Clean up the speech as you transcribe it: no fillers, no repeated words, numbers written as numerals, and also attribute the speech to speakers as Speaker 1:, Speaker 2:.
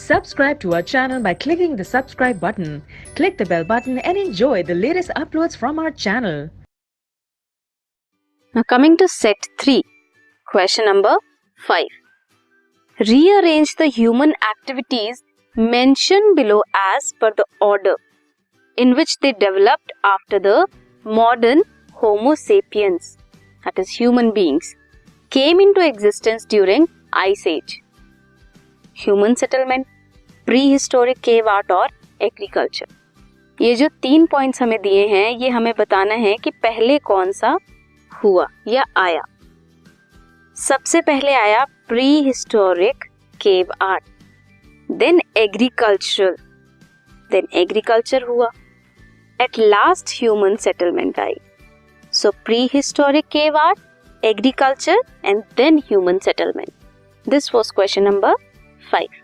Speaker 1: Subscribe to our channel by clicking the subscribe button. Click the bell button and enjoy the latest uploads from our channel.
Speaker 2: Now coming to set 3, question number 5. Rearrange the human activities mentioned below as per the order in which they developed after the modern Homo sapiens, that is human beings, came into existence during Ice Age. Human settlement, prehistoric cave art और agriculture. ये जो 3 points हमें दिए हैं, ये हमें बताना है कि पहले कौन सा हुआ या आया. सबसे पहले आया prehistoric cave art, then agricultural, then agriculture हुआ, एट लास्ट ह्यूमन सेटलमेंट आई. So prehistoric cave art, agriculture and then human settlement. This was question number 5.